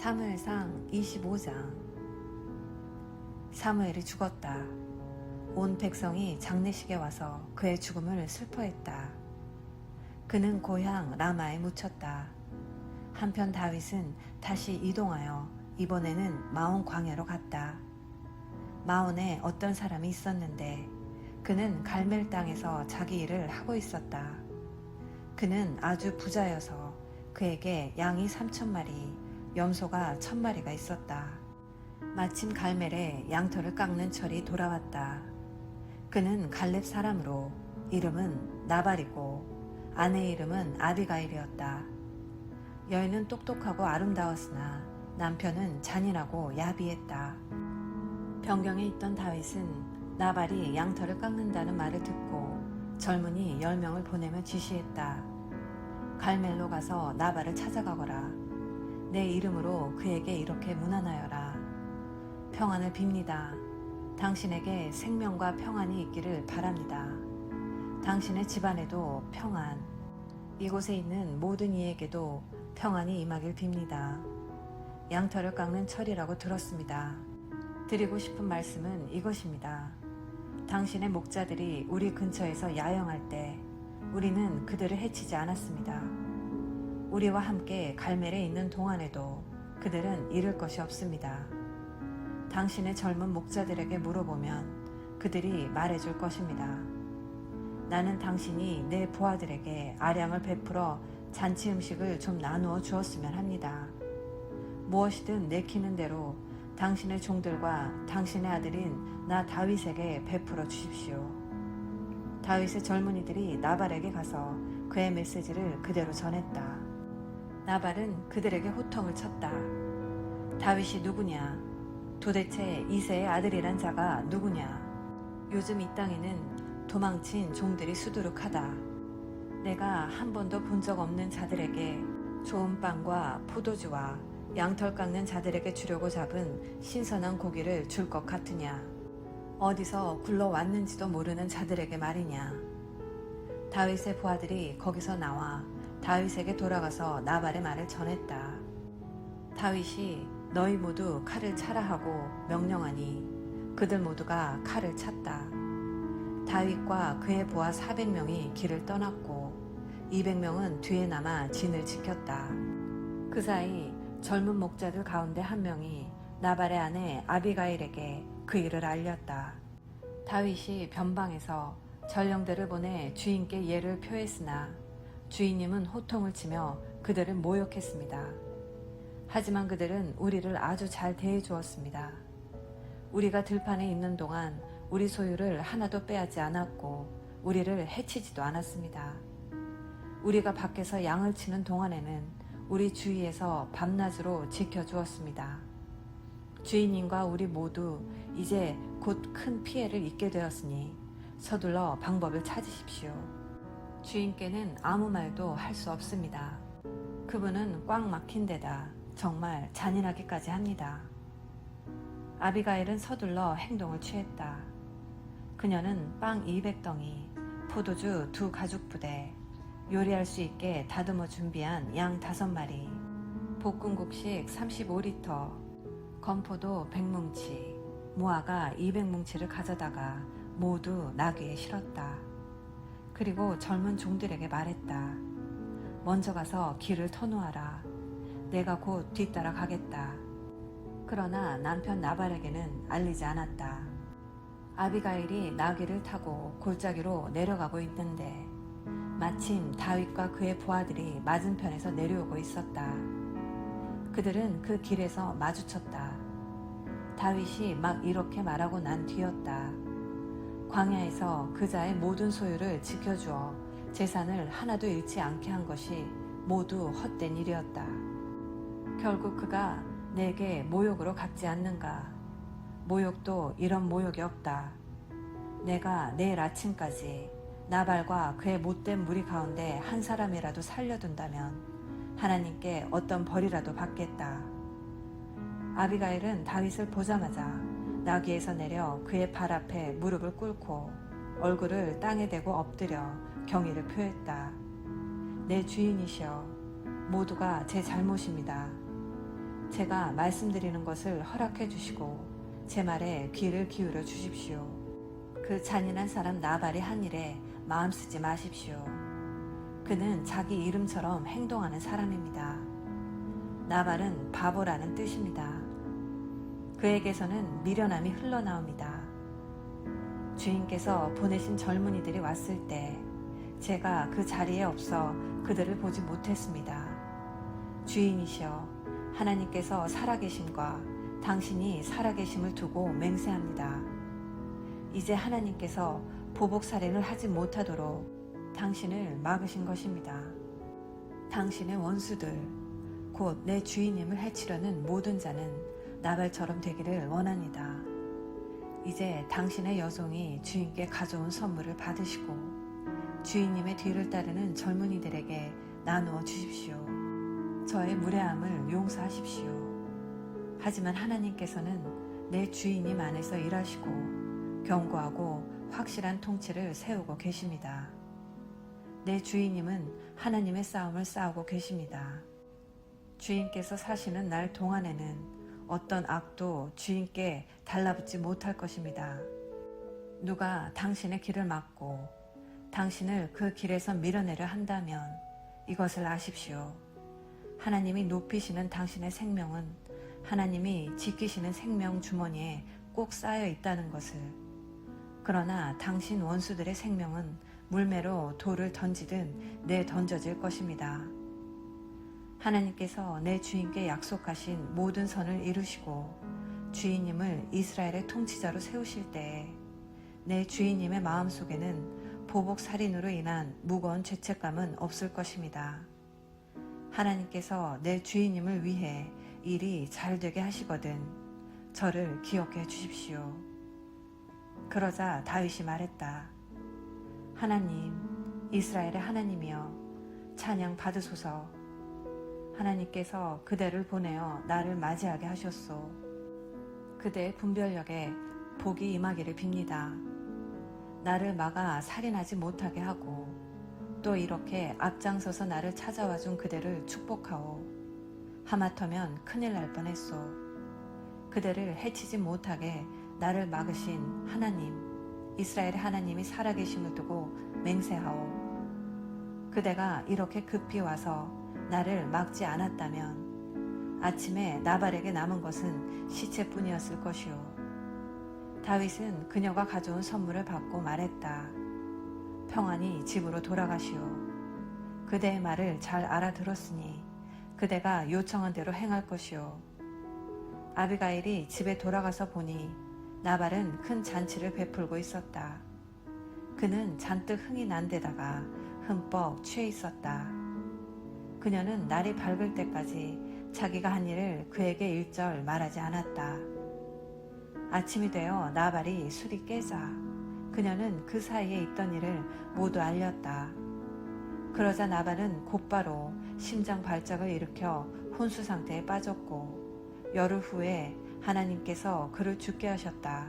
사무엘상 25장. 사무엘이 죽었다. 온 백성이 장례식에 와서 그의 죽음을 슬퍼했다. 그는 고향 라마에 묻혔다. 한편 다윗은 다시 이동하여 이번에는 마온 광야로 갔다. 마온에 어떤 사람이 있었는데 그는 갈멜 땅에서 자기 일을 하고 있었다. 그는 아주 부자여서 그에게 양이 3,000마리, 염소가 1,000마리가 있었다. 마침 갈멜에 양털을 깎는 철이 돌아왔다. 그는 갈렙 사람으로 이름은 나발이고 아내의 이름은 아비가일이었다. 여인은 똑똑하고 아름다웠으나 남편은 잔인하고 야비했다. 변경에 있던 다윗은 나발이 양털을 깎는다는 말을 듣고 젊은이 10명을 보내며 지시했다. 갈멜로 가서 나발을 찾아가거라. 내 이름으로 그에게 이렇게 문안하여라. 평안을 빕니다. 당신에게 생명과 평안이 있기를 바랍니다. 당신의 집안에도 평안, 이곳에 있는 모든 이에게도 평안이 임하길 빕니다. 양털을 깎는 철이라고 들었습니다. 드리고 싶은 말씀은 이것입니다. 당신의 목자들이 우리 근처에서 야영할 때 우리는 그들을 해치지 않았습니다. 우리와 함께 갈멜에 있는 동안에도 그들은 잃을 것이 없습니다. 당신의 젊은 목자들에게 물어보면 그들이 말해줄 것입니다. 나는 당신이 내 부하들에게 아량을 베풀어 잔치 음식을 좀 나누어 주었으면 합니다. 무엇이든 내키는 대로 당신의 종들과 당신의 아들인 나 다윗에게 베풀어 주십시오. 다윗의 젊은이들이 나발에게 가서 그의 메시지를 그대로 전했다. 나발은 그들에게 호통을 쳤다. 다윗이 누구냐? 도대체 이새의 아들이란 자가 누구냐? 요즘 이 땅에는 도망친 종들이 수두룩하다. 내가 한 번도 본 적 없는 자들에게 좋은 빵과 포도주와 양털 깎는 자들에게 주려고 잡은 신선한 고기를 줄 것 같으냐? 어디서 굴러왔는지도 모르는 자들에게 말이냐? 다윗의 부하들이 거기서 나와 다윗에게 돌아가서 나발의 말을 전했다. 다윗이 너희 모두 칼을 차라 하고 명령하니 그들 모두가 칼을 찼다. 다윗과 그의 부하 400명이 길을 떠났고 200명은 뒤에 남아 진을 지켰다. 그 사이 젊은 목자들 가운데 한 명이 나발의 아내 아비가일에게 그 일을 알렸다. 다윗이 변방에서 전령들을 보내 주인께 예를 표했으나 주인님은 호통을 치며 그들을 모욕했습니다. 하지만 그들은 우리를 아주 잘 대해주었습니다. 우리가 들판에 있는 동안 우리 소유를 하나도 빼앗지 않았고 우리를 해치지도 않았습니다. 우리가 밖에서 양을 치는 동안에는 우리 주위에서 밤낮으로 지켜주었습니다. 주인님과 우리 모두 이제 곧 큰 피해를 입게 되었으니 서둘러 방법을 찾으십시오. 주인께는 아무 말도 할 수 없습니다. 그분은 꽉 막힌 데다 정말 잔인하기까지 합니다. 아비가일은 서둘러 행동을 취했다. 그녀는 빵 200덩이, 포도주 2가죽부대, 요리할 수 있게 다듬어 준비한 양 5마리, 볶음국식 35리터, 건포도 100뭉치, 무화과 200뭉치를 가져다가 모두 나귀에 실었다. 그리고 젊은 종들에게 말했다. 먼저 가서 길을 터놓아라. 내가 곧 뒤따라 가겠다. 그러나 남편 나발에게는 알리지 않았다. 아비가일이 나귀를 타고 골짜기로 내려가고 있는데 마침 다윗과 그의 부하들이 맞은편에서 내려오고 있었다. 그들은 그 길에서 마주쳤다. 다윗이 막 이렇게 말하고 난 뒤였다. 광야에서 그자의 모든 소유를 지켜주어 재산을 하나도 잃지 않게 한 것이 모두 헛된 일이었다. 결국 그가 내게 모욕으로 갚지 않는가? 모욕도 이런 모욕이 없다. 내가 내일 아침까지 나발과 그의 못된 무리 가운데 한 사람이라도 살려둔다면 하나님께 어떤 벌이라도 받겠다. 아비가일은 다윗을 보자마자 나귀에서 내려 그의 발 앞에 무릎을 꿇고 얼굴을 땅에 대고 엎드려 경의를 표했다. 내 주인이시여, 모두가 제 잘못입니다. 제가 말씀드리는 것을 허락해 주시고 제 말에 귀를 기울여 주십시오. 그 잔인한 사람 나발이 한 일에 마음 쓰지 마십시오. 그는 자기 이름처럼 행동하는 사람입니다. 나발은 바보라는 뜻입니다. 그에게서는 미련함이 흘러나옵니다. 주인께서 보내신 젊은이들이 왔을 때 제가 그 자리에 없어 그들을 보지 못했습니다. 주인이시여, 하나님께서 살아계심과 당신이 살아계심을 두고 맹세합니다. 이제 하나님께서 보복살인을 하지 못하도록 당신을 막으신 것입니다. 당신의 원수들, 곧 내 주인님을 해치려는 모든 자는 나발처럼 되기를 원합니다. 이제 당신의 여종이 주인께 가져온 선물을 받으시고 주인님의 뒤를 따르는 젊은이들에게 나누어 주십시오. 저의 무례함을 용서하십시오. 하지만 하나님께서는 내 주인님 안에서 일하시고 견고하고 확실한 통치를 세우고 계십니다. 내 주인님은 하나님의 싸움을 싸우고 계십니다. 주인께서 사시는 날 동안에는 어떤 악도 주인께 달라붙지 못할 것입니다. 누가 당신의 길을 막고 당신을 그 길에서 밀어내려 한다면 이것을 아십시오. 하나님이 높이시는 당신의 생명은 하나님이 지키시는 생명 주머니에 꼭 쌓여 있다는 것을. 그러나 당신 원수들의 생명은 물매로 돌을 던지든 내던져질 것입니다. 하나님께서 내 주인께 약속하신 모든 선을 이루시고 주인님을 이스라엘의 통치자로 세우실 때에 내 주인님의 마음속에는 보복살인으로 인한 무거운 죄책감은 없을 것입니다. 하나님께서 내 주인님을 위해 일이 잘 되게 하시거든 저를 기억해 주십시오. 그러자 다윗이 말했다. 하나님, 이스라엘의 하나님이여, 찬양 받으소서. 하나님께서 그대를 보내어 나를 맞이하게 하셨소. 그대의 분별력에 복이 임하기를 빕니다. 나를 막아 살인하지 못하게 하고 또 이렇게 앞장서서 나를 찾아와 준 그대를 축복하오. 하마터면 큰일 날 뻔했소. 그대를 해치지 못하게 나를 막으신 하나님, 이스라엘의 하나님이 살아계심을 두고 맹세하오. 그대가 이렇게 급히 와서 나를 막지 않았다면 아침에 나발에게 남은 것은 시체뿐이었을 것이오. 다윗은 그녀가 가져온 선물을 받고 말했다. 평안히 집으로 돌아가시오. 그대의 말을 잘 알아들었으니 그대가 요청한 대로 행할 것이오. 아비가일이 집에 돌아가서 보니 나발은 큰 잔치를 베풀고 있었다. 그는 잔뜩 흥이 난 데다가 흠뻑 취해 있었다. 그녀는 날이 밝을 때까지 자기가 한 일을 그에게 일절 말하지 않았다. 아침이 되어 나발이 술이 깨자 그녀는 그 사이에 있던 일을 모두 알렸다. 그러자 나발은 곧바로 심장 발작을 일으켜 혼수 상태에 빠졌고 열흘 후에 하나님께서 그를 죽게 하셨다.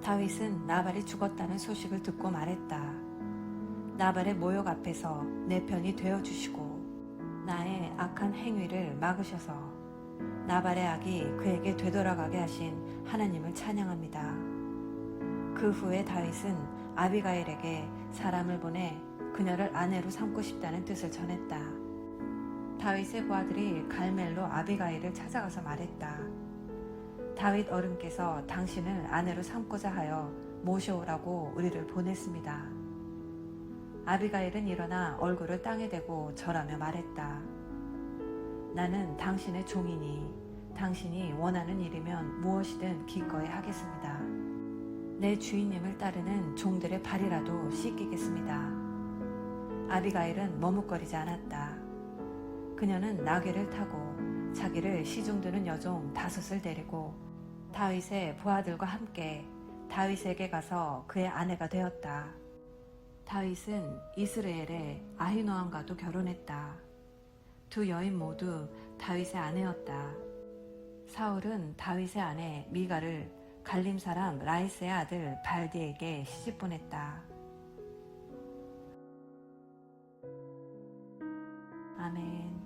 다윗은 나발이 죽었다는 소식을 듣고 말했다. 나발의 모욕 앞에서 내 편이 되어주시고 나의 악한 행위를 막으셔서 나발의 악이 그에게 되돌아가게 하신 하나님을 찬양합니다. 그 후에 다윗은 아비가일에게 사람을 보내 그녀를 아내로 삼고 싶다는 뜻을 전했다. 다윗의 부하들이 갈멜로 아비가일을 찾아가서 말했다. 다윗 어른께서 당신을 아내로 삼고자 하여 모셔오라고 우리를 보냈습니다. 아비가일은 일어나 얼굴을 땅에 대고 절하며 말했다. 나는 당신의 종이니 당신이 원하는 일이면 무엇이든 기꺼이 하겠습니다. 내 주인님을 따르는 종들의 발이라도 씻기겠습니다. 아비가일은 머뭇거리지 않았다. 그녀는 나귀를 타고 자기를 시중드는 여종 5을 데리고 다윗의 부하들과 함께 다윗에게 가서 그의 아내가 되었다. 다윗은 이스라엘의 아히노암과도 결혼했다. 두 여인 모두 다윗의 아내였다. 사울은 다윗의 아내 미가를 갈림 사람 라이스의 아들 발디에게 시집 보냈다. 아멘.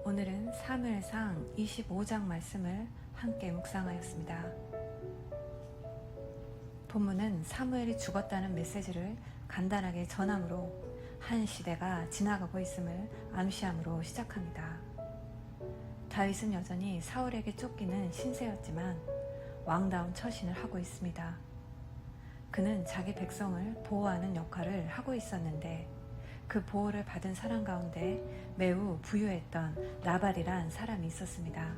오늘은 사무엘상 25장 말씀을 함께 묵상하였습니다. 본문은 사무엘이 죽었다는 메시지를 간단하게 전함으로 한 시대가 지나가고 있음을 암시함으로 시작합니다. 다윗은 여전히 사울에게 쫓기는 신세였지만 왕다운 처신을 하고 있습니다. 그는 자기 백성을 보호하는 역할을 하고 있었는데 그 보호를 받은 사람 가운데 매우 부유했던 나발이란 사람이 있었습니다.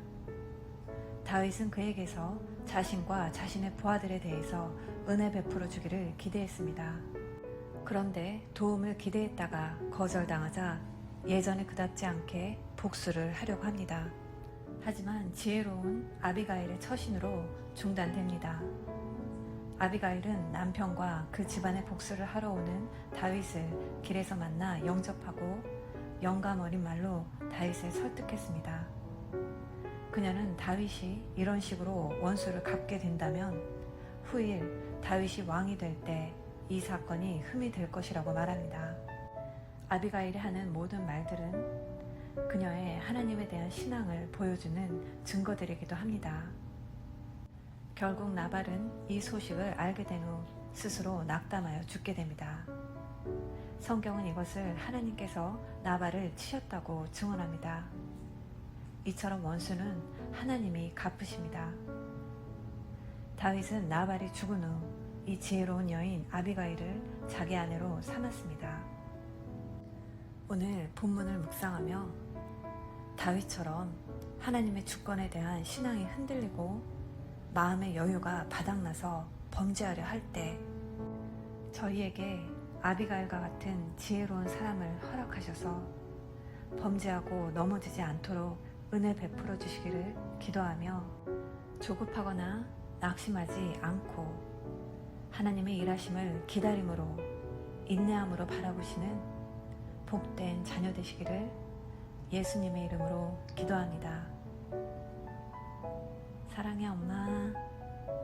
다윗은 그에게서 자신과 자신의 부하들에 대해서 은혜 베풀어 주기를 기대했습니다. 그런데 도움을 기대했다가 거절당하자 예전에 그답지 않게 복수를 하려고 합니다. 하지만 지혜로운 아비가일의 처신으로 중단됩니다. 아비가일은 남편과 그 집안의 복수를 하러 오는 다윗을 길에서 만나 영접하고 영감 어린 말로 다윗을 설득했습니다. 그녀는 다윗이 이런 식으로 원수를 갚게 된다면 후일 다윗이 왕이 될 때 이 사건이 흠이 될 것이라고 말합니다. 아비가일이 하는 모든 말들은 그녀의 하나님에 대한 신앙을 보여주는 증거들이기도 합니다. 결국 나발은 이 소식을 알게 된 후 스스로 낙담하여 죽게 됩니다. 성경은 이것을 하나님께서 나발을 치셨다고 증언합니다. 이처럼 원수는 하나님이 갚으십니다. 다윗은 나발이 죽은 후 이 지혜로운 여인 아비가일을 자기 아내로 삼았습니다. 오늘 본문을 묵상하며 다윗처럼 하나님의 주권에 대한 신앙이 흔들리고 마음의 여유가 바닥나서 범죄하려 할 때 저희에게 아비가일과 같은 지혜로운 사람을 허락하셔서 범죄하고 넘어지지 않도록 은혜 베풀어 주시기를 기도하며 조급하거나 낙심하지 않고 하나님의 일하심을 기다림으로 인내함으로 바라보시는 복된 자녀 되시기를 예수님의 이름으로 기도합니다. 사랑해 엄마.